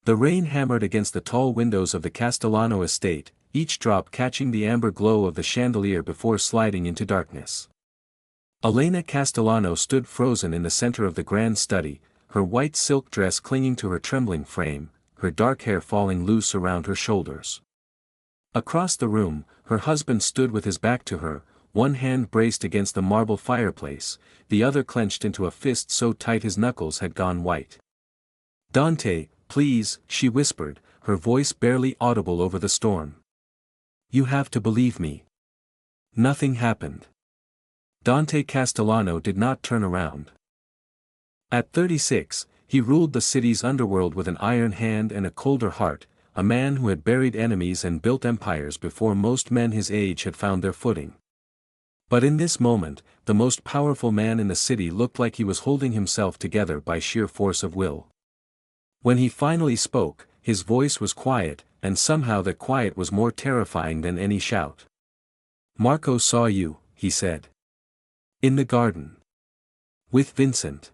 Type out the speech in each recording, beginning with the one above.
The rain hammered against the tall windows of the Castellano estate, each drop catching the amber glow of the chandelier before sliding into darkness. Elena Castellano stood frozen in the center of the grand study, her white silk dress clinging to her trembling frame, her dark hair falling loose around her shoulders. Across the room, her husband stood with his back to her, one hand braced against the marble fireplace, the other clenched into a fist so tight his knuckles had gone white. "Dante, please," she whispered, her voice barely audible over the storm. "You have to believe me. Nothing happened." Dante Castellano did not turn around. At 36, he ruled the city's underworld with an iron hand and a colder heart, a man who had buried enemies and built empires before most men his age had found their footing. But in this moment, the most powerful man in the city looked like he was holding himself together by sheer force of will. When he finally spoke, his voice was quiet, and somehow that quiet was more terrifying than any shout. "Marco saw you," he said. "In the garden. With Vincent."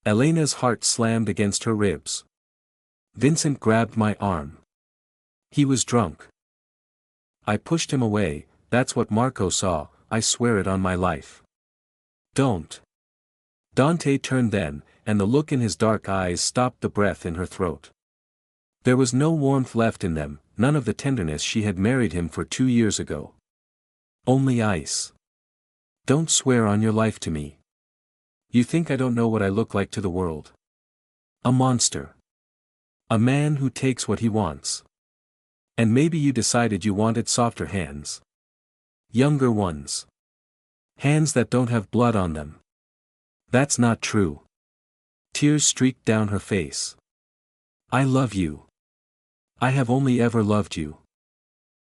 Elena's heart slammed against her ribs. "Vincent grabbed my arm. He was drunk. I pushed him away, that's what Marco saw, I swear it on my life." "Don't." Dante turned then, and the look in his dark eyes stopped the breath in her throat. There was no warmth left in them, none of the tenderness she had married him for 2 years ago. Only ice. "Don't swear on your life to me. You think I don't know what I look like to the world? A monster. A man who takes what he wants. And maybe you decided you wanted softer hands. Younger ones. Hands that don't have blood on them. That's not true." Tears streaked down her face. "I love you. I have only ever loved you."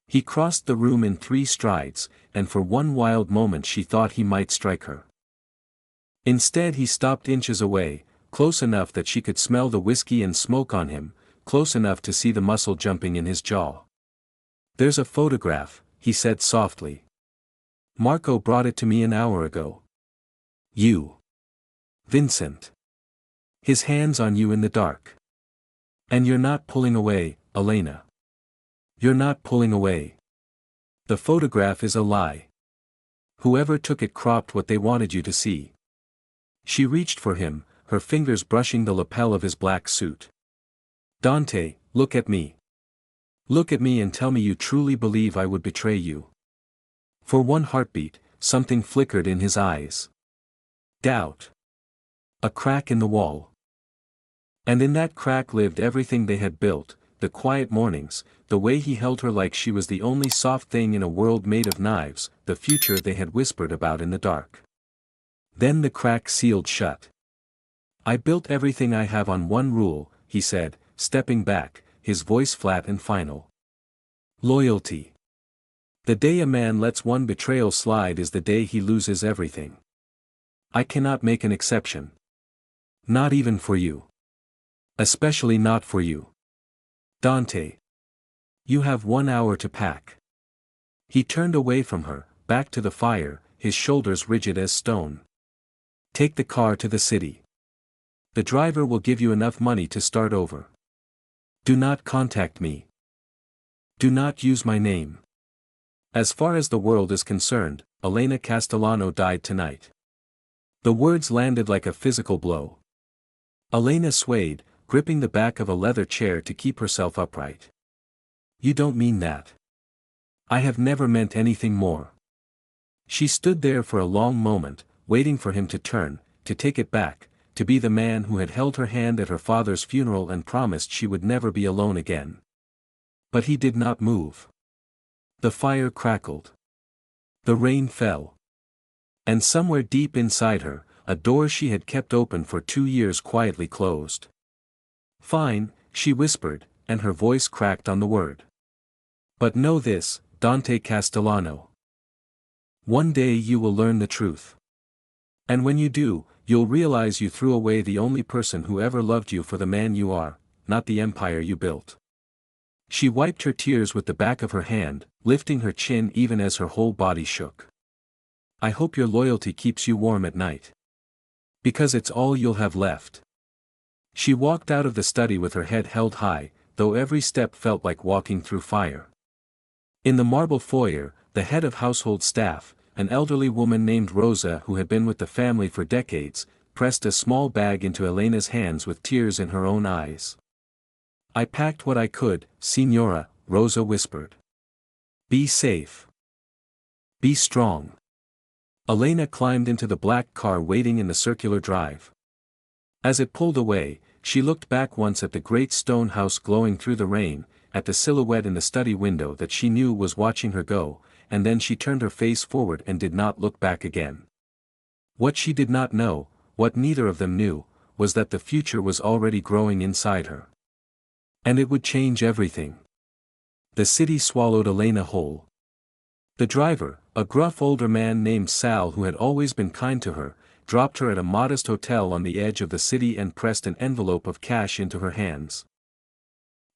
He crossed the room in 3 strides, and for one wild moment she thought he might strike her. Instead he stopped inches away, close enough that she could smell the whiskey and smoke on him, close enough to see the muscle jumping in his jaw. "There's a photograph," he said softly. "Marco brought it to me an hour ago. You. Vincent. His hands on you in the dark. And you're not pulling away, Elena. You're not pulling away. The photograph is a lie. Whoever took it cropped what they wanted you to see." She reached for him, her fingers brushing the lapel of his black suit. "Dante, look at me. Look at me and tell me you truly believe I would betray you." For one heartbeat, something flickered in his eyes. Doubt. A crack in the wall. And in that crack lived everything they had built, the quiet mornings, the way he held her like she was the only soft thing in a world made of knives, the future they had whispered about in the dark. Then the crack sealed shut. "I built everything I have on one rule," he said, stepping back, his voice flat and final. "Loyalty. The day a man lets one betrayal slide is the day he loses everything. I cannot make an exception. Not even for you. Especially not for you. Dante. You have 1 hour to pack." He turned away from her, back to the fire, his shoulders rigid as stone. "Take the car to the city. The driver will give you enough money to start over. Do not contact me. Do not use my name. As far as the world is concerned, Elena Castellano died tonight." The words landed like a physical blow. Elena swayed, gripping the back of a leather chair to keep herself upright. "You don't mean that." "I have never meant anything more." She stood there for a long moment, waiting for him to turn, to take it back, to be the man who had held her hand at her father's funeral and promised she would never be alone again. But he did not move. The fire crackled. The rain fell. And somewhere deep inside her, a door she had kept open for 2 years quietly closed. "Fine," she whispered, and her voice cracked on the word. "But know this, Dante Castellano. One day you will learn the truth. And when you do, you'll realize you threw away the only person who ever loved you for the man you are, not the empire you built." She wiped her tears with the back of her hand, lifting her chin even as her whole body shook. "I hope your loyalty keeps you warm at night. Because it's all you'll have left. She walked out of the study with her head held high, though every step felt like walking through fire. In the marble foyer, the head of household staff, an elderly woman named Rosa who had been with the family for decades, pressed a small bag into Elena's hands with tears in her own eyes. "I packed what I could, Signora," Rosa whispered. "Be safe. Be strong." Elena climbed into the black car waiting in the circular drive. As it pulled away, she looked back once at the great stone house glowing through the rain, at the silhouette in the study window that she knew was watching her go, and then she turned her face forward and did not look back again. What she did not know, what neither of them knew, was that the future was already growing inside her. And it would change everything. The city swallowed Elena whole. The driver, a gruff older man named Sal who had always been kind to her, dropped her at a modest hotel on the edge of the city and pressed an envelope of cash into her hands.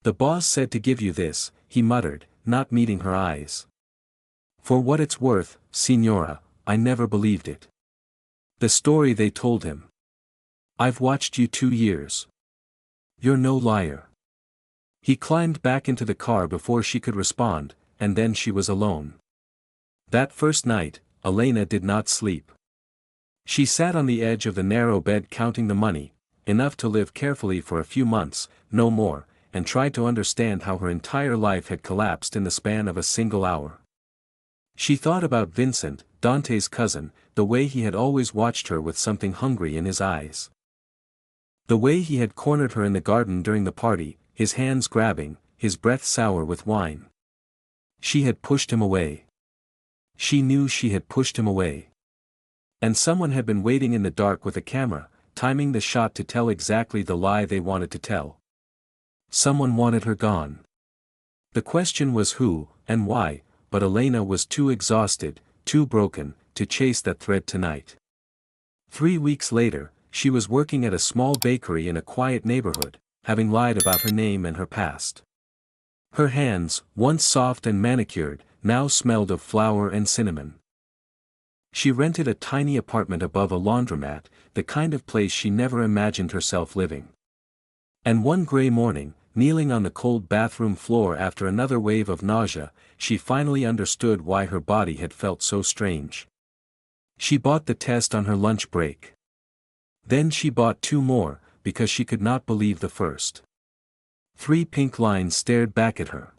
"The boss said to give you this," he muttered, not meeting her eyes. "For what it's worth, Signora, I never believed it. The story they told him. I've watched you 2 years. You're no liar." He climbed back into the car before she could respond, and then she was alone. That first night, Elena did not sleep. She sat on the edge of the narrow bed counting the money, enough to live carefully for a few months, no more, and tried to understand how her entire life had collapsed in the span of a single hour. She thought about Vincent, Dante's cousin, the way he had always watched her with something hungry in his eyes. The way he had cornered her in the garden during the party, his hands grabbing, his breath sour with wine. She had pushed him away. She knew she had pushed him away. And someone had been waiting in the dark with a camera, timing the shot to tell exactly the lie they wanted to tell. Someone wanted her gone. The question was who, and why, but Elena was too exhausted, too broken, to chase that thread tonight. 3 weeks later, she was working at a small bakery in a quiet neighborhood, having lied about her name and her past. Her hands, once soft and manicured, now smelled of flour and cinnamon. She rented a tiny apartment above a laundromat, the kind of place she never imagined herself living. And one gray morning, kneeling on the cold bathroom floor after another wave of nausea, she finally understood why her body had felt so strange. She bought the test on her lunch break. Then she bought 2 more, because she could not believe the first. 3 pink lines stared back at her.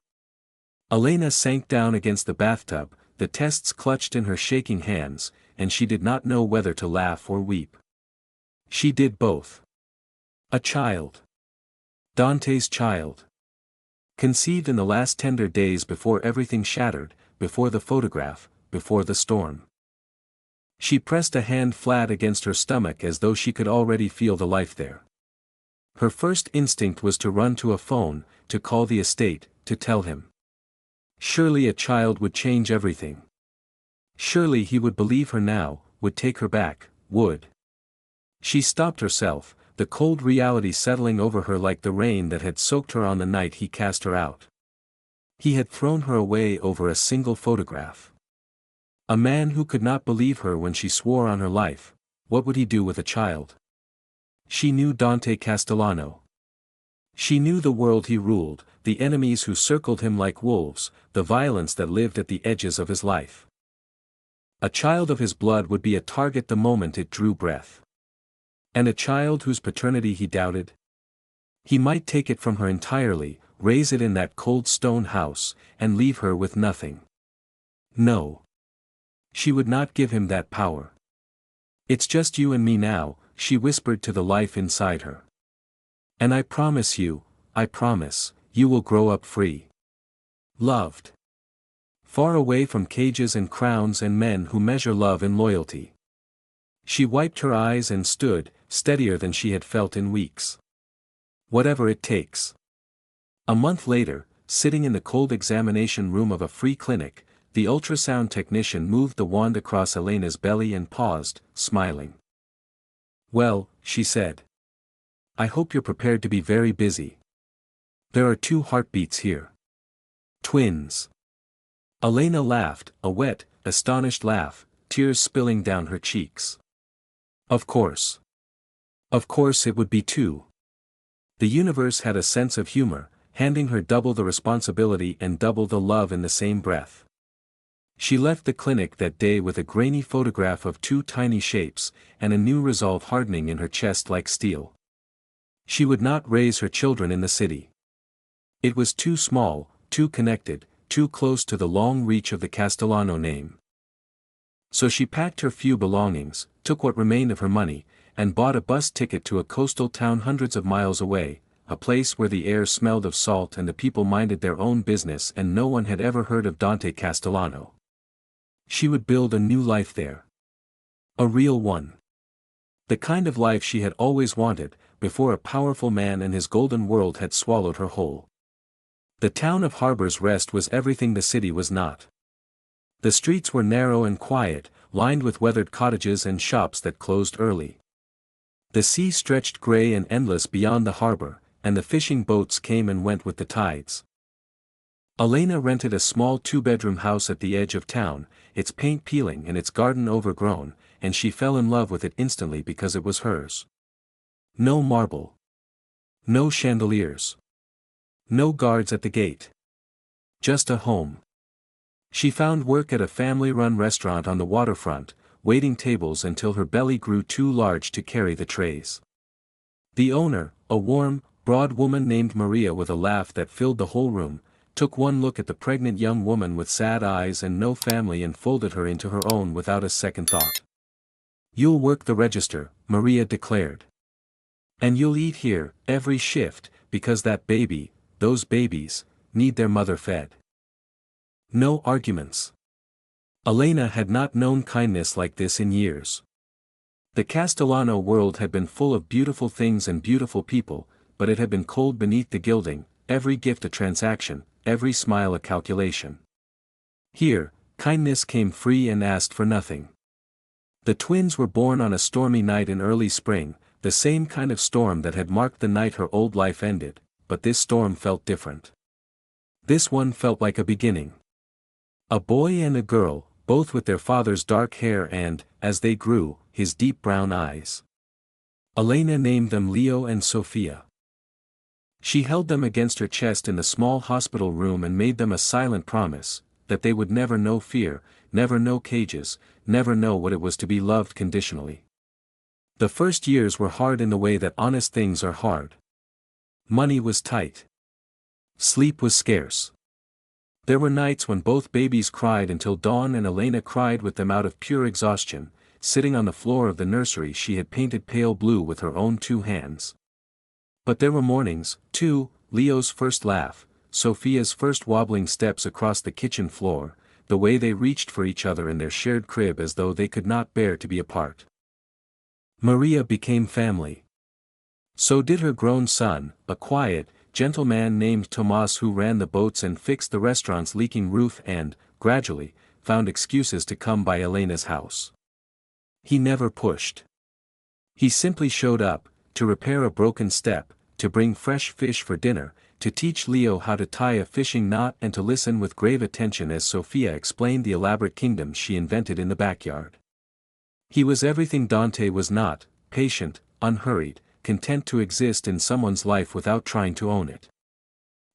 Elena sank down against the bathtub, the tests clutched in her shaking hands, and she did not know whether to laugh or weep. She did both. A child. Dante's child. Conceived in the last tender days before everything shattered, before the photograph, before the storm. She pressed a hand flat against her stomach as though she could already feel the life there. Her first instinct was to run to a phone, to call the estate, to tell him. Surely a child would change everything. Surely he would believe her now, would take her back, would. She stopped herself, the cold reality settling over her like the rain that had soaked her on the night he cast her out. He had thrown her away over a single photograph. A man who could not believe her when she swore on her life, what would he do with a child? She knew Dante Castellano. She knew the world he ruled, the enemies who circled him like wolves, the violence that lived at the edges of his life. A child of his blood would be a target the moment it drew breath. And a child whose paternity he doubted? He might take it from her entirely, raise it in that cold stone house, and leave her with nothing. No. She would not give him that power. "It's just you and me now," she whispered to the life inside her. "And I promise you, you will grow up free. Loved. Far away from cages and crowns and men who measure love in loyalty." She wiped her eyes and stood, steadier than she had felt in weeks. Whatever it takes. A month later, sitting in the cold examination room of a free clinic, the ultrasound technician moved the wand across Elena's belly and paused, smiling. "Well," she said. "I hope you're prepared to be very busy. There are 2 heartbeats here. Twins." Elena laughed, a wet, astonished laugh, tears spilling down her cheeks. Of course. Of course it would be 2. The universe had a sense of humor, handing her double the responsibility and double the love in the same breath. She left the clinic that day with a grainy photograph of two tiny shapes, and a new resolve hardening in her chest like steel. She would not raise her children in the city. It was too small, too connected, too close to the long reach of the Castellano name. So she packed her few belongings, took what remained of her money, and bought a bus ticket to a coastal town hundreds of miles away, a place where the air smelled of salt and the people minded their own business and no one had ever heard of Dante Castellano. She would build a new life there. A real one. The kind of life she had always wanted, before a powerful man and his golden world had swallowed her whole. The town of Harbor's Rest was everything the city was not. The streets were narrow and quiet, lined with weathered cottages and shops that closed early. The sea stretched gray and endless beyond the harbor, and the fishing boats came and went with the tides. Elena rented a small two-bedroom house at the edge of town, its paint peeling and its garden overgrown, and she fell in love with it instantly because it was hers. No marble. No chandeliers. No guards at the gate. Just a home. She found work at a family-run restaurant on the waterfront, waiting tables until her belly grew too large to carry the trays. The owner, a warm, broad woman named Maria with a laugh that filled the whole room, took one look at the pregnant young woman with sad eyes and no family and folded her into her own without a second thought. "You'll work the register," Maria declared. "And you'll eat here, every shift, because that baby, those babies, need their mother fed." No arguments. Elena had not known kindness like this in years. The Castellano world had been full of beautiful things and beautiful people, but it had been cold beneath the gilding, every gift a transaction, every smile a calculation. Here, kindness came free and asked for nothing. The twins were born on a stormy night in early spring, the same kind of storm that had marked the night her old life ended, but this storm felt different. This one felt like a beginning. A boy and a girl, both with their father's dark hair and, as they grew, his deep brown eyes. Elena named them Leo and Sofia. She held them against her chest in the small hospital room and made them a silent promise, that they would never know fear, never know cages, never know what it was to be loved conditionally. The first years were hard in the way that honest things are hard. Money was tight. Sleep was scarce. There were nights when both babies cried until dawn and Elena cried with them out of pure exhaustion, sitting on the floor of the nursery she had painted pale blue with her own two hands. But there were mornings, too, Leo's first laugh, Sophia's first wobbling steps across the kitchen floor, the way they reached for each other in their shared crib as though they could not bear to be apart. Maria became family. So did her grown son, a quiet, gentle man named Tomas who ran the boats and fixed the restaurant's leaking roof and, gradually, found excuses to come by Elena's house. He never pushed. He simply showed up, to repair a broken step, to bring fresh fish for dinner, to teach Leo how to tie a fishing knot and to listen with grave attention as Sophia explained the elaborate kingdom she invented in the backyard. He was everything Dante was not, patient, unhurried, content to exist in someone's life without trying to own it.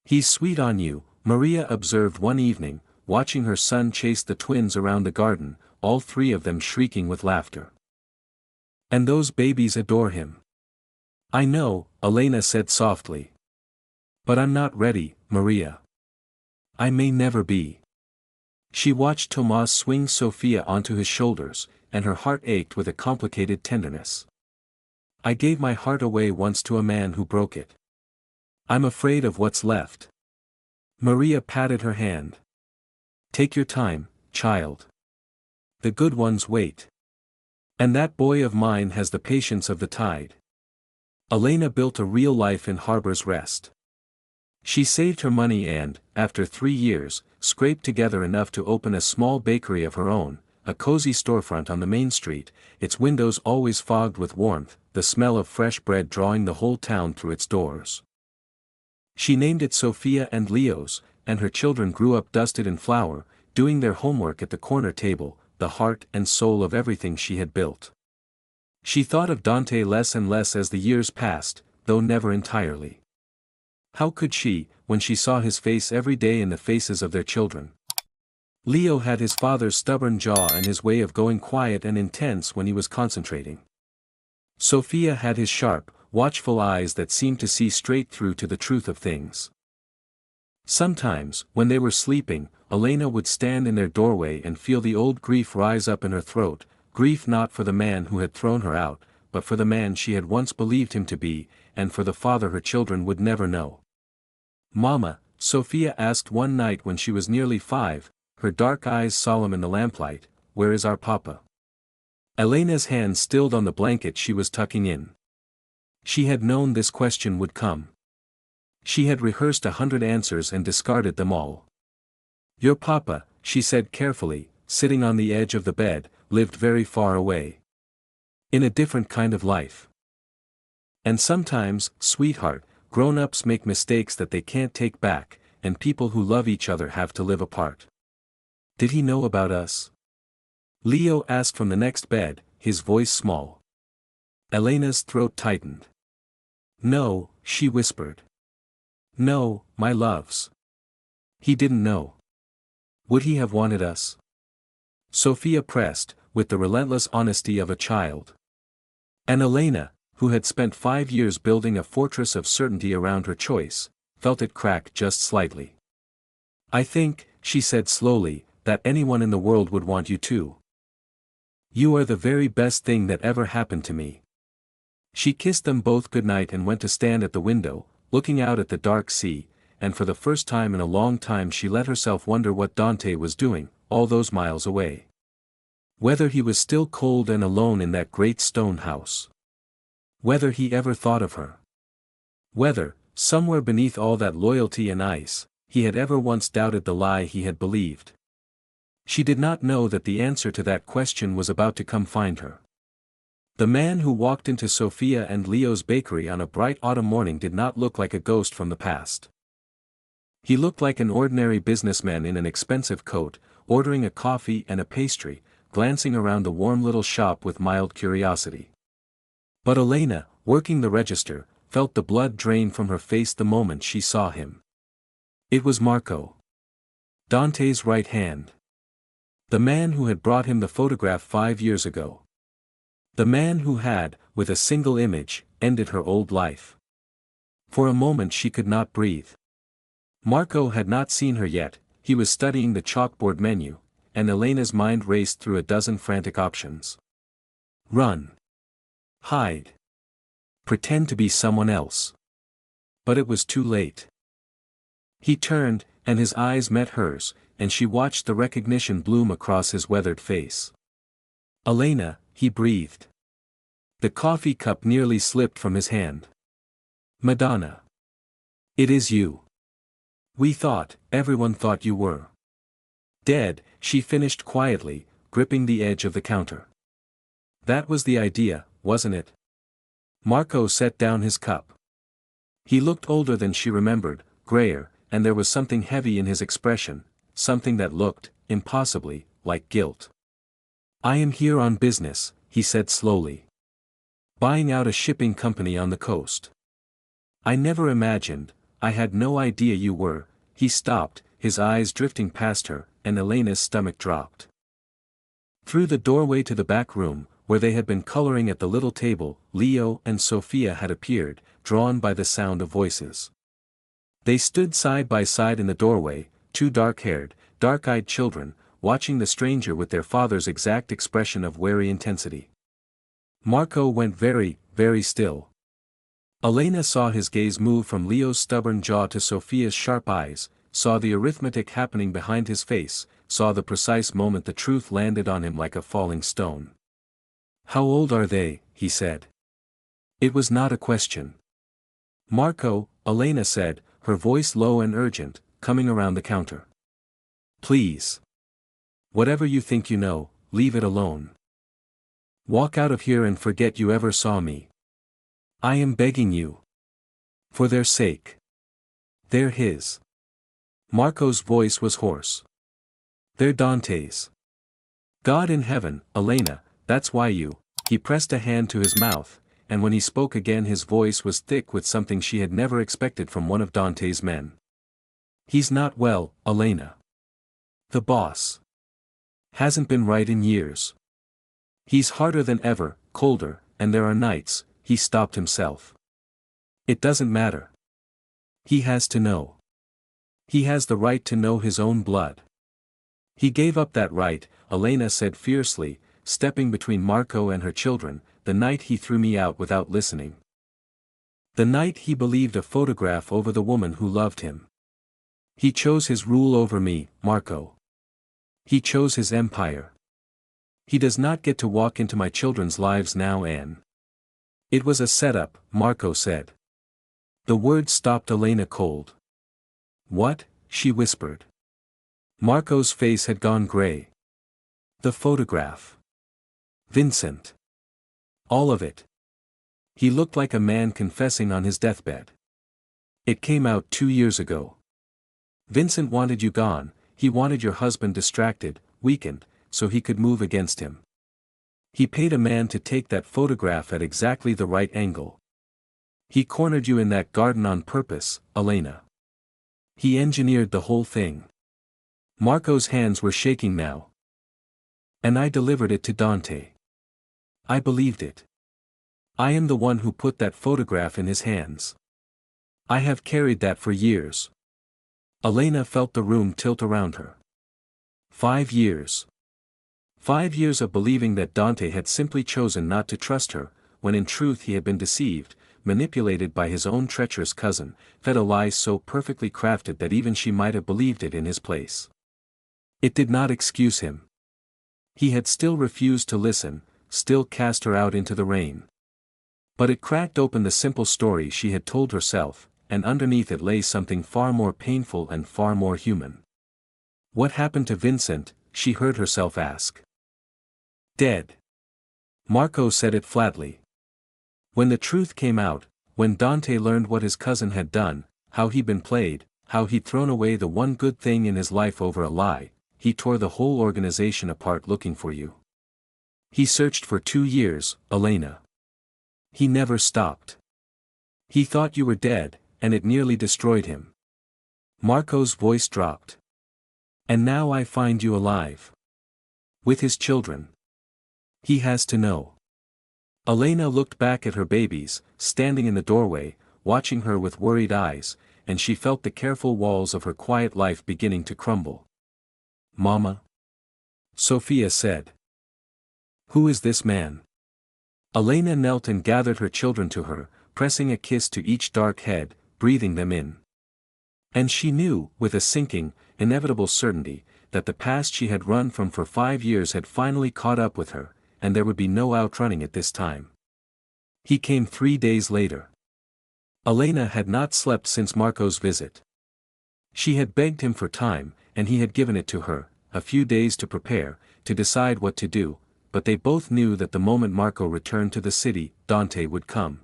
"He's sweet on you," Maria observed one evening, watching her son chase the twins around the garden, all three of them shrieking with laughter. "And those babies adore him." "I know," Elena said softly. "But I'm not ready, Maria. I may never be." She watched Tomas swing Sophia onto his shoulders, and her heart ached with a complicated tenderness. "I gave my heart away once to a man who broke it. I'm afraid of what's left." Maria patted her hand. "Take your time, child. The good ones wait. And that boy of mine has the patience of the tide." Elena built a real life in Harbor's Rest. She saved her money and, after 3 years, scraped together enough to open a small bakery of her own, a cozy storefront on the main street, its windows always fogged with warmth, the smell of fresh bread drawing the whole town through its doors. She named it Sophia and Leo's, and her children grew up dusted in flour, doing their homework at the corner table, the heart and soul of everything she had built. She thought of Dante less and less as the years passed, though never entirely. How could she, when she saw his face every day in the faces of their children? Leo had his father's stubborn jaw and his way of going quiet and intense when he was concentrating. Sophia had his sharp, watchful eyes that seemed to see straight through to the truth of things. Sometimes, when they were sleeping, Elena would stand in their doorway and feel the old grief rise up in her throat, grief not for the man who had thrown her out, but for the man she had once believed him to be, and for the father her children would never know. "Mama," Sophia asked one night when she was nearly 5, her dark eyes solemn in the lamplight, "where is our papa?" Elena's hand stilled on the blanket she was tucking in. She had known this question would come. She had rehearsed 100 answers and discarded them all. "Your papa," she said carefully, sitting on the edge of the bed, "lived very far away. In a different kind of life. And sometimes, sweetheart, grown-ups make mistakes that they can't take back, and people who love each other have to live apart." "Did he know about us?" Leo asked from the next bed, his voice small. Elena's throat tightened. "No," she whispered. "No, my loves. He didn't know. Would he have wanted us?" Sophia pressed, with the relentless honesty of a child. And Elena, who had spent 5 years building a fortress of certainty around her choice, felt it crack just slightly. "I think," she said slowly, "that anyone in the world would want you too. You are the very best thing that ever happened to me." She kissed them both goodnight and went to stand at the window, looking out at the dark sea, and for the first time in a long time she let herself wonder what Dante was doing, all those miles away. Whether he was still cold and alone in that great stone house. Whether he ever thought of her. Whether, somewhere beneath all that loyalty and ice, he had ever once doubted the lie he had believed. She did not know that the answer to that question was about to come find her. The man who walked into Sophia and Leo's bakery on a bright autumn morning did not look like a ghost from the past. He looked like an ordinary businessman in an expensive coat, ordering a coffee and a pastry, glancing around the warm little shop with mild curiosity. But Elena, working the register, felt the blood drain from her face the moment she saw him. It was Marco. Dante's right hand. The man who had brought him the photograph 5 years ago. The man who had, with a single image, ended her old life. For a moment she could not breathe. Marco had not seen her yet, he was studying the chalkboard menu, and Elena's mind raced through a dozen frantic options. Run. Hide. Pretend to be someone else. But it was too late. He turned, and his eyes met hers, and she watched the recognition bloom across his weathered face. "Elena," he breathed. The coffee cup nearly slipped from his hand. "Madonna. It is you. Everyone thought you were dead," she finished quietly, gripping the edge of the counter. "That was the idea, wasn't it?" Marco set down his cup. He looked older than she remembered, grayer, and there was something heavy in his expression, something that looked, impossibly, like guilt. "I am here on business," he said slowly. "Buying out a shipping company on the coast. I never imagined, I had no idea you were." He stopped, his eyes drifting past her, and Elena's stomach dropped. Through the doorway to the back room, where they had been coloring at the little table, Leo and Sophia had appeared, drawn by the sound of voices. They stood side by side in the doorway, two dark-haired, dark-eyed children, watching the stranger with their father's exact expression of wary intensity. Marco went very, very still. Elena saw his gaze move from Leo's stubborn jaw to Sophia's sharp eyes, saw the arithmetic happening behind his face, saw the precise moment the truth landed on him like a falling stone. "How old are they?" he said. It was not a question. "Marco," Elena said, her voice low and urgent, coming around the counter. "Please. Whatever you think you know, leave it alone. Walk out of here and forget you ever saw me. I am begging you. For their sake. They're his." Marco's voice was hoarse. "They're Dante's. God in heaven, Elena, that's why you." He pressed a hand to his mouth, and when he spoke again his voice was thick with something she had never expected from one of Dante's men. "He's not well, Elena. The boss hasn't been right in years. He's harder than ever, colder, and there are nights," he stopped himself. "It doesn't matter. He has to know. He has the right to know his own blood." "He gave up that right," Elena said fiercely, stepping between Marco and her children, "the night he threw me out without listening. The night he believed a photograph over the woman who loved him. He chose his rule over me, Marco. He chose his empire. He does not get to walk into my children's lives now, Anne." "It was a setup," Marco said. The word stopped Elena cold. "What?" she whispered. Marco's face had gone gray. "The photograph. Vincent. All of it. He looked like a man confessing on his deathbed. It came out 2 years ago. Vincent wanted you gone, he wanted your husband distracted, weakened, so he could move against him. He paid a man to take that photograph at exactly the right angle. He cornered you in that garden on purpose, Elena. He engineered the whole thing." Marco's hands were shaking now. "And I delivered it to Dante. I believed it. I am the one who put that photograph in his hands. I have carried that for years." Elena felt the room tilt around her. 5 years. 5 years of believing that Dante had simply chosen not to trust her, when in truth he had been deceived, manipulated by his own treacherous cousin, fed a lie so perfectly crafted that even she might have believed it in his place. It did not excuse him. He had still refused to listen, still cast her out into the rain. But it cracked open the simple story she had told herself, and underneath it lay something far more painful and far more human. "What happened to Vincent?" she heard herself ask. "Dead." Marco said it flatly. When the truth came out, when Dante learned what his cousin had done, how he'd been played, how he'd thrown away the one good thing in his life over a lie, he tore the whole organization apart looking for you. He searched for 2 years, Elena. He never stopped. He thought you were dead, and it nearly destroyed him. Marco's voice dropped. "And now I find you alive. With his children. He has to know." Elena looked back at her babies, standing in the doorway, watching her with worried eyes, and she felt the careful walls of her quiet life beginning to crumble. "Mama?" Sophia said. "Who is this man?" Elena knelt and gathered her children to her, pressing a kiss to each dark head, breathing them in. And she knew, with a sinking, inevitable certainty, that the past she had run from for 5 years had finally caught up with her, and there would be no outrunning it this time. He came 3 days later. Elena had not slept since Marco's visit. She had begged him for time, and he had given it to her, a few days to prepare, to decide what to do, but they both knew that the moment Marco returned to the city, Dante would come.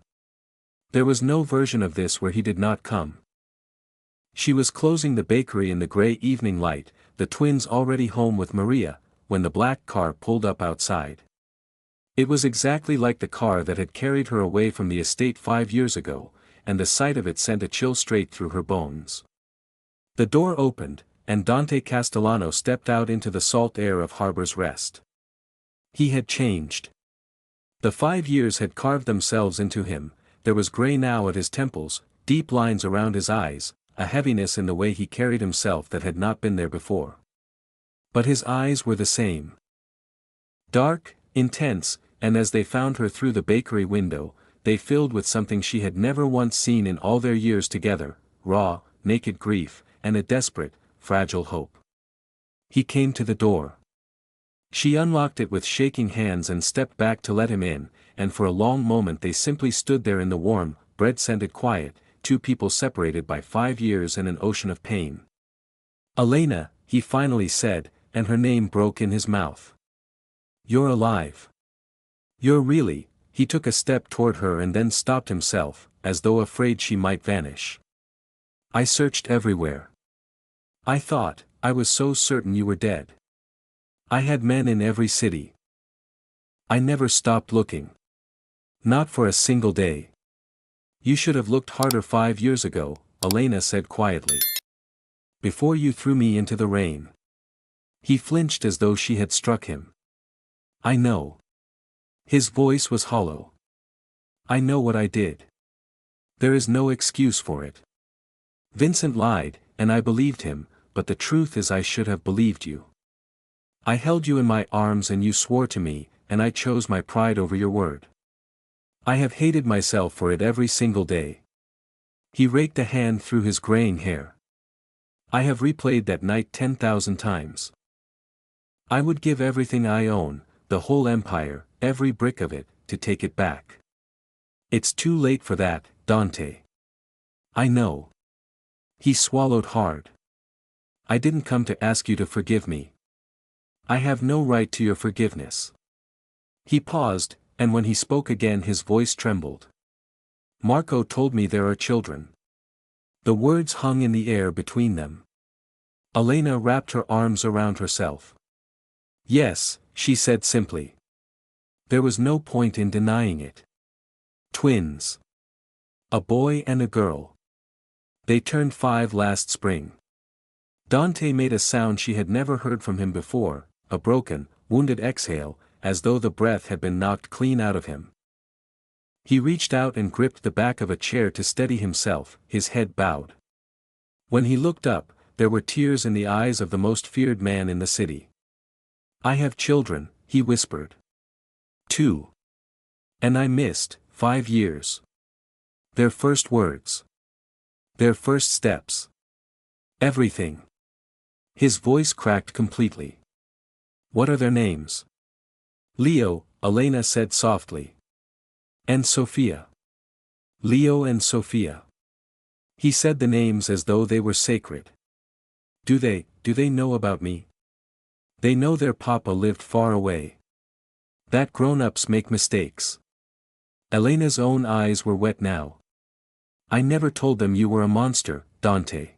There was no version of this where he did not come. She was closing the bakery in the gray evening light, the twins already home with Maria, when the black car pulled up outside. It was exactly like the car that had carried her away from the estate 5 years ago, and the sight of it sent a chill straight through her bones. The door opened, and Dante Castellano stepped out into the salt air of Harbor's Rest. He had changed. The 5 years had carved themselves into him, there was gray now at his temples, deep lines around his eyes, a heaviness in the way he carried himself that had not been there before. But his eyes were the same. Dark, intense, and as they found her through the bakery window, they filled with something she had never once seen in all their years together, raw, naked grief, and a desperate, fragile hope. He came to the door. She unlocked it with shaking hands and stepped back to let him in, and for a long moment they simply stood there in the warm, bread-scented quiet, 2 people separated by 5 years and an ocean of pain. "Elena," he finally said, and her name broke in his mouth. "You're alive. You're really," he took a step toward her and then stopped himself, as though afraid she might vanish. "I searched everywhere. I was so certain you were dead. I had men in every city. I never stopped looking. Not for a single day. You should have looked harder 5 years ago, Elena said quietly. Before you threw me into the rain. He flinched as though she had struck him. I know. His voice was hollow. I know what I did. There is no excuse for it. Vincent lied, and I believed him, but the truth is I should have believed you. I held you in my arms and you swore to me, and I chose my pride over your word. I have hated myself for it every single day. He raked a hand through his graying hair. I have replayed that night 10,000 times. I would give everything I own, the whole empire, every brick of it, to take it back. It's too late for that, Dante. I know. He swallowed hard. I didn't come to ask you to forgive me. I have no right to your forgiveness. He paused, and when he spoke again his voice trembled. Marco told me there are children. The words hung in the air between them. Elena wrapped her arms around herself. Yes, she said simply. There was no point in denying it. Twins. A boy and a girl. They turned 5 last spring. Dante made a sound she had never heard from him before, a broken, wounded exhale, as though the breath had been knocked clean out of him. He reached out and gripped the back of a chair to steady himself, his head bowed. When he looked up, there were tears in the eyes of the most feared man in the city. I have children, he whispered. 2. And I missed 5 years. Their first words. Their first steps. Everything. His voice cracked completely. What are their names? Leo, Elena said softly. And Sophia. Leo and Sophia. He said the names as though they were sacred. Do they know about me? They know their papa lived far away. That grown-ups make mistakes. Elena's own eyes were wet now. I never told them you were a monster, Dante.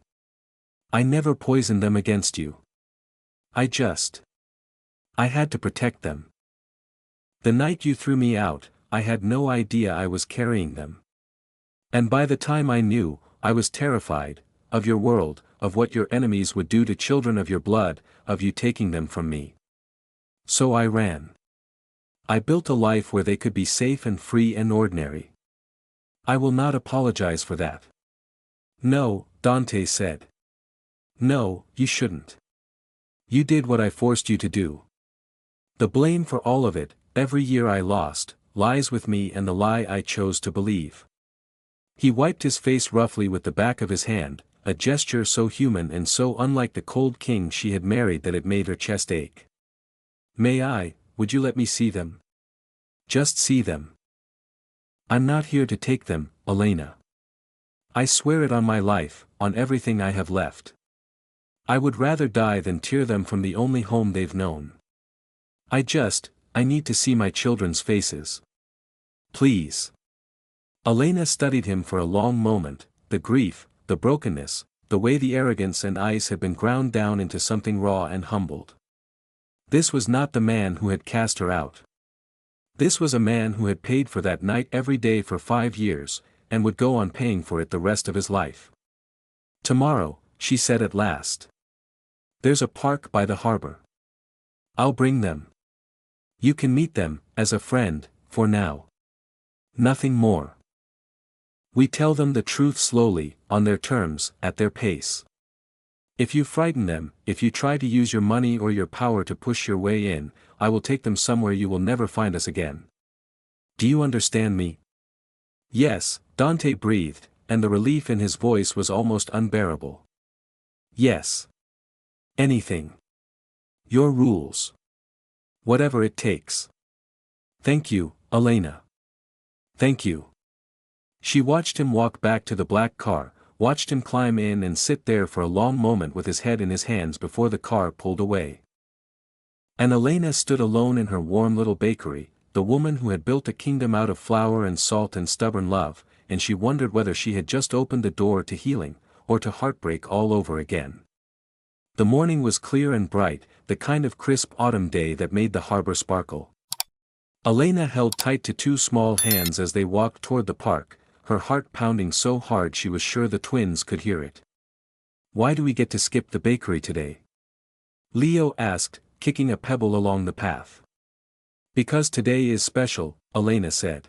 I never poisoned them against you. I had to protect them. The night you threw me out, I had no idea I was carrying them. And by the time I knew, I was terrified, of your world, of what your enemies would do to children of your blood, of you taking them from me. So I ran. I built a life where they could be safe and free and ordinary. I will not apologize for that. No, Dante said. No, you shouldn't. You did what I forced you to do. The blame for all of it, every year I lost, lies with me and the lie I chose to believe. He wiped his face roughly with the back of his hand, a gesture so human and so unlike the cold king she had married that it made her chest ache. Would you let me see them? Just see them. I'm not here to take them, Elena. I swear it on my life, on everything I have left. I would rather die than tear them from the only home they've known. I need to see my children's faces. Please. Elena studied him for a long moment, the grief, the brokenness, the way the arrogance and ice had been ground down into something raw and humbled. This was not the man who had cast her out. This was a man who had paid for that night every day for 5 years, and would go on paying for it the rest of his life. Tomorrow, she said at last. There's a park by the harbor. I'll bring them. You can meet them, as a friend, for now. Nothing more. We tell them the truth slowly, on their terms, at their pace. If you frighten them, if you try to use your money or your power to push your way in, I will take them somewhere you will never find us again. Do you understand me? Yes, Dante breathed, and the relief in his voice was almost unbearable. Yes. Anything. Your rules. Whatever it takes. Thank you, Elena. Thank you. She watched him walk back to the black car, watched him climb in and sit there for a long moment with his head in his hands before the car pulled away. And Elena stood alone in her warm little bakery, the woman who had built a kingdom out of flour and salt and stubborn love, and she wondered whether she had just opened the door to healing, or to heartbreak all over again. The morning was clear and bright, the kind of crisp autumn day that made the harbor sparkle. Elena held tight to two small hands as they walked toward the park, her heart pounding so hard she was sure the twins could hear it. "Why do we get to skip the bakery today?" Leo asked, kicking a pebble along the path. "Because today is special," Elena said.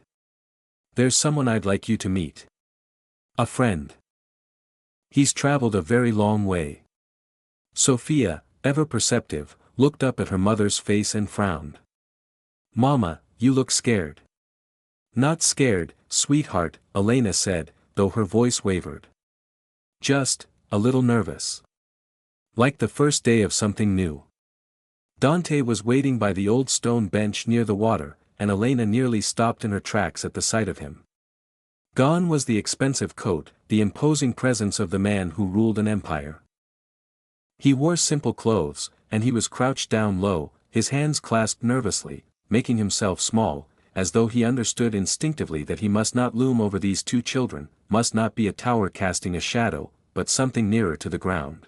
"There's someone I'd like you to meet. A friend. He's traveled a very long way." Sophia, ever perceptive, looked up at her mother's face and frowned. "Mama, you look scared." "Not scared, sweetheart," Elena said, though her voice wavered. "Just a little nervous. Like the first day of something new." Dante was waiting by the old stone bench near the water, and Elena nearly stopped in her tracks at the sight of him. Gone was the expensive coat, the imposing presence of the man who ruled an empire. He wore simple clothes, and he was crouched down low, his hands clasped nervously, making himself small, as though he understood instinctively that he must not loom over these two children, must not be a tower casting a shadow, but something nearer to the ground.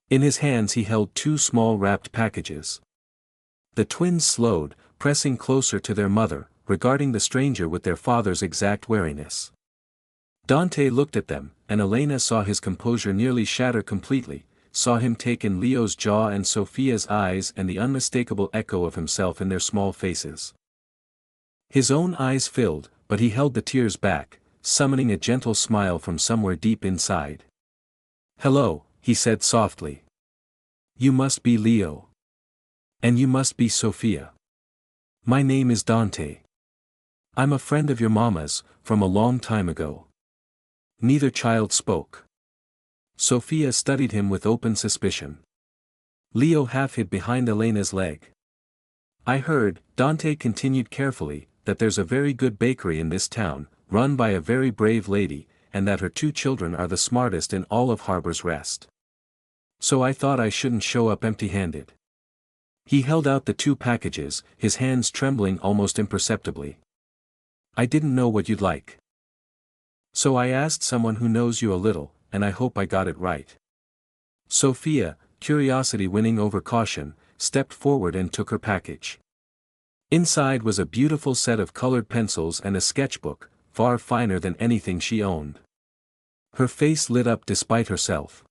In his hands he held two small wrapped packages. The twins slowed, pressing closer to their mother, regarding the stranger with their father's exact wariness. Dante looked at them, and Elena saw his composure nearly shatter completely, saw him take in Leo's jaw and Sophia's eyes and the unmistakable echo of himself in their small faces. His own eyes filled, but he held the tears back, summoning a gentle smile from somewhere deep inside. "Hello," he said softly. "You must be Leo. And you must be Sophia. My name is Dante. I'm a friend of your mama's, from a long time ago." Neither child spoke. Sophia studied him with open suspicion. Leo half hid behind Elena's leg. "I heard," Dante continued carefully, "that there's a very good bakery in this town, run by a very brave lady, and that her two children are the smartest in all of Harbor's Rest. So I thought I shouldn't show up empty-handed." He held out the two packages, his hands trembling almost imperceptibly. "I didn't know what you'd like. So I asked someone who knows you a little, and I hope I got it right." Sophia, curiosity winning over caution, stepped forward and took her package. Inside was a beautiful set of colored pencils and a sketchbook, far finer than anything she owned. Her face lit up despite herself.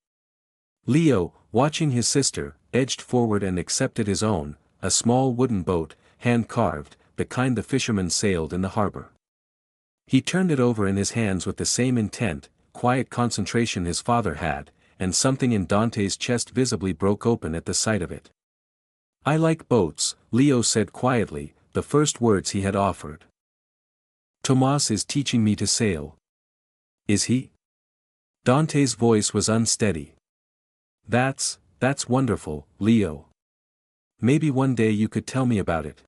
Leo, watching his sister, edged forward and accepted his own, a small wooden boat, hand-carved, the kind the fishermen sailed in the harbor. He turned it over in his hands with the same intent, quiet concentration his father had, and something in Dante's chest visibly broke open at the sight of it. "I like boats," Leo said quietly, the first words he had offered. "Tomas is teaching me to sail." "Is he?" Dante's voice was unsteady. That's wonderful, Leo. Maybe one day you could tell me about it.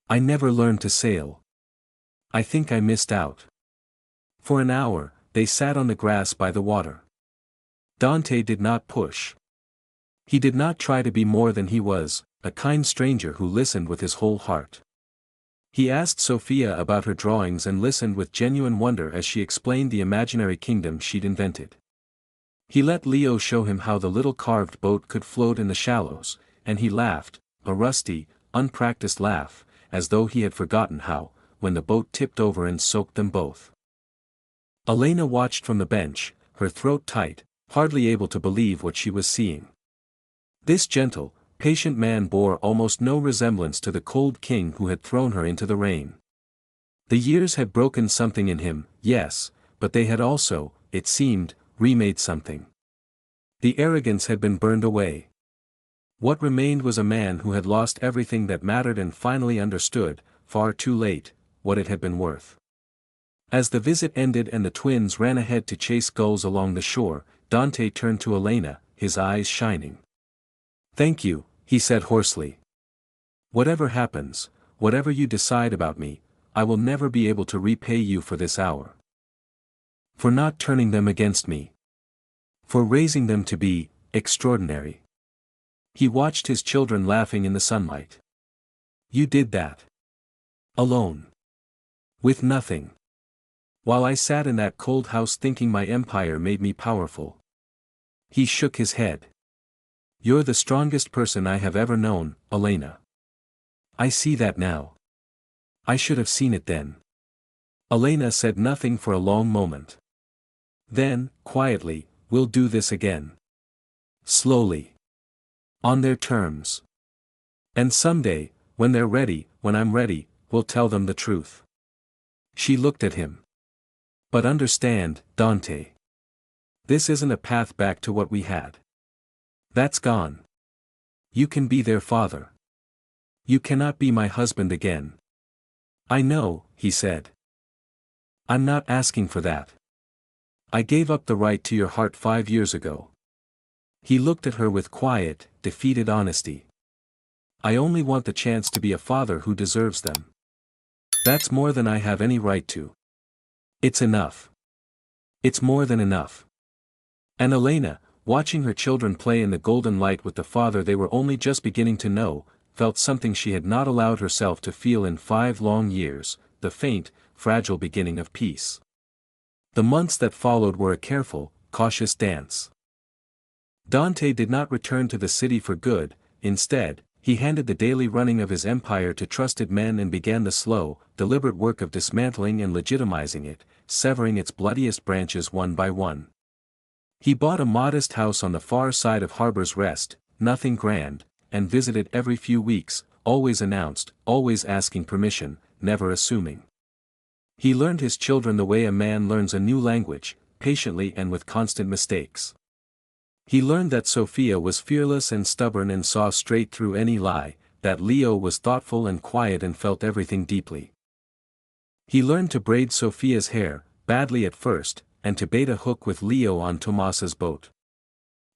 I never learned to sail. I think I missed out." For an hour, they sat on the grass by the water. Dante did not push. He did not try to be more than he was, a kind stranger who listened with his whole heart. He asked Sophia about her drawings and listened with genuine wonder as she explained the imaginary kingdom she'd invented. He let Leo show him how the little carved boat could float in the shallows, and he laughed, a rusty, unpracticed laugh, as though he had forgotten how, when the boat tipped over and soaked them both. Elena watched from the bench, her throat tight, hardly able to believe what she was seeing. This gentle, patient man bore almost no resemblance to the cold king who had thrown her into the rain. The years had broken something in him, yes, but they had also, it seemed, remade something. The arrogance had been burned away. What remained was a man who had lost everything that mattered and finally understood, far too late, what it had been worth. As the visit ended and the twins ran ahead to chase gulls along the shore, Dante turned to Elena, his eyes shining. "Thank you," he said hoarsely. "Whatever happens, whatever you decide about me, I will never be able to repay you for this hour. For not turning them against me. For raising them to be extraordinary." He watched his children laughing in the sunlight. "You did that. Alone. With nothing. While I sat in that cold house thinking my empire made me powerful." He shook his head. "You're the strongest person I have ever known, Elena. I see that now. I should have seen it then. Elena said nothing for a long moment. Then, quietly, we'll do this again. Slowly. On their terms. And someday, when they're ready, when I'm ready, we'll tell them the truth. She looked at him. But understand, Dante. This isn't a path back to what we had. That's gone. You can be their father. You cannot be my husband again. I know, he said. I'm not asking for that. I gave up the right to your heart 5 years ago. He looked at her with quiet, defeated honesty. I only want the chance to be a father who deserves them. That's more than I have any right to. It's enough. It's more than enough. And Elena, watching her children play in the golden light with the father they were only just beginning to know, felt something she had not allowed herself to feel in 5 long years, the faint, fragile beginning of peace. The months that followed were a careful, cautious dance. Dante did not return to the city for good. Instead, he handed the daily running of his empire to trusted men and began the slow, deliberate work of dismantling and legitimizing it, severing its bloodiest branches one by one. He bought a modest house on the far side of Harbor's Rest, nothing grand, and visited every few weeks, always announced, always asking permission, never assuming. He learned his children the way a man learns a new language, patiently and with constant mistakes. He learned that Sophia was fearless and stubborn and saw straight through any lie, that Leo was thoughtful and quiet and felt everything deeply. He learned to braid Sophia's hair, badly at first, and to bait a hook with Leo on Tomas's boat.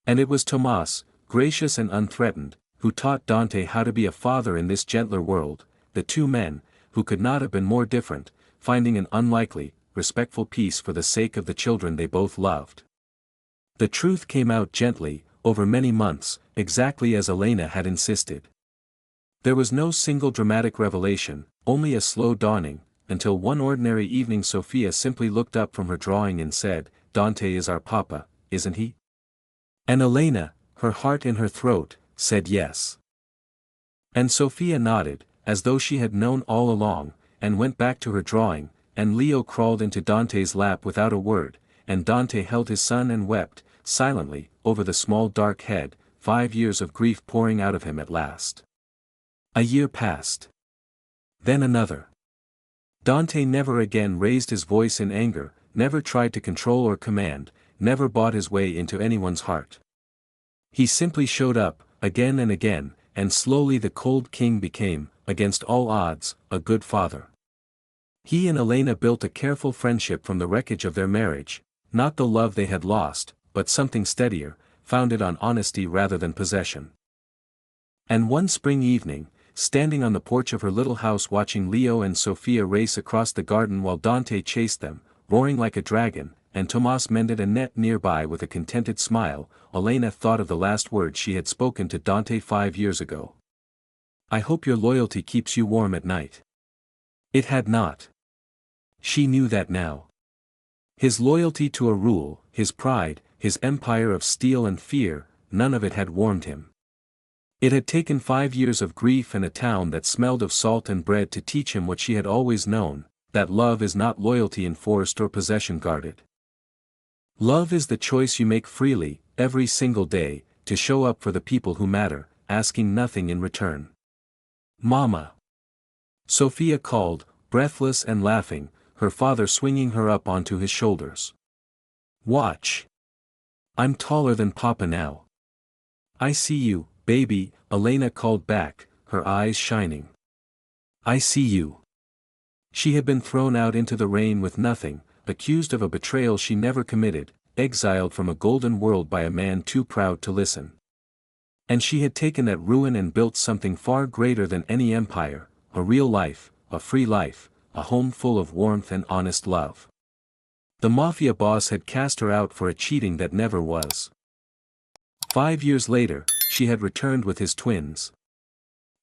And it was Tomas, gracious and unthreatened, who taught Dante how to be a father in this gentler world. The two men, who could not have been more different, finding an unlikely, respectful peace for the sake of the children they both loved. The truth came out gently, over many months, exactly as Elena had insisted. There was no single dramatic revelation, only a slow dawning, until one ordinary evening Sophia simply looked up from her drawing and said, "Dante is our papa, isn't he?" And Elena, her heart in her throat, said yes. And Sophia nodded, as though she had known all along, and went back to her drawing, and Leo crawled into Dante's lap without a word, and Dante held his son and wept, silently, over the small dark head, 5 years of grief pouring out of him at last. A year passed. Then another. Dante never again raised his voice in anger, never tried to control or command, never bought his way into anyone's heart. He simply showed up, again and again, and slowly the cold king became, against all odds, a good father. He and Elena built a careful friendship from the wreckage of their marriage, not the love they had lost, but something steadier, founded on honesty rather than possession. And one spring evening, standing on the porch of her little house watching Leo and Sophia race across the garden while Dante chased them, roaring like a dragon, and Tomas mended a net nearby with a contented smile, Elena thought of the last words she had spoken to Dante 5 years ago. "I hope your loyalty keeps you warm at night." It had not. She knew that now. His loyalty to a rule, his pride, his empire of steel and fear, none of it had warmed him. It had taken 5 years of grief and a town that smelled of salt and bread to teach him what she had always known, that love is not loyalty enforced or possession guarded. Love is the choice you make freely, every single day, to show up for the people who matter, asking nothing in return. "Mama!" Sophia called, breathless and laughing, her father swinging her up onto his shoulders. "Watch. I'm taller than Papa now." "I see you, baby," Elena called back, her eyes shining. "I see you." She had been thrown out into the rain with nothing, accused of a betrayal she never committed, exiled from a golden world by a man too proud to listen. And she had taken that ruin and built something far greater than any empire, a real life, a free life, a home full of warmth and honest love. The Mafia boss had cast her out for a cheating that never was. 5 years later, she had returned with his twins.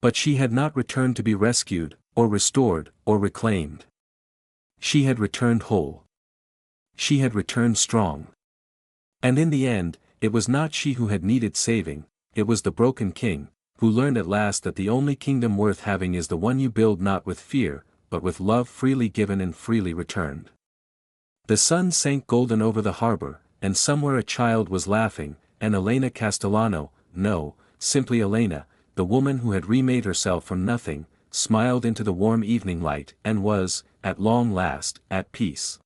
But she had not returned to be rescued, or restored, or reclaimed. She had returned whole. She had returned strong. And in the end, it was not she who had needed saving, it was the broken king, who learned at last that the only kingdom worth having is the one you build not with fear, but with love freely given and freely returned. The sun sank golden over the harbor, and somewhere a child was laughing, and Elena Castellano, no, simply Elena, the woman who had remade herself from nothing, smiled into the warm evening light and was, at long last, at peace.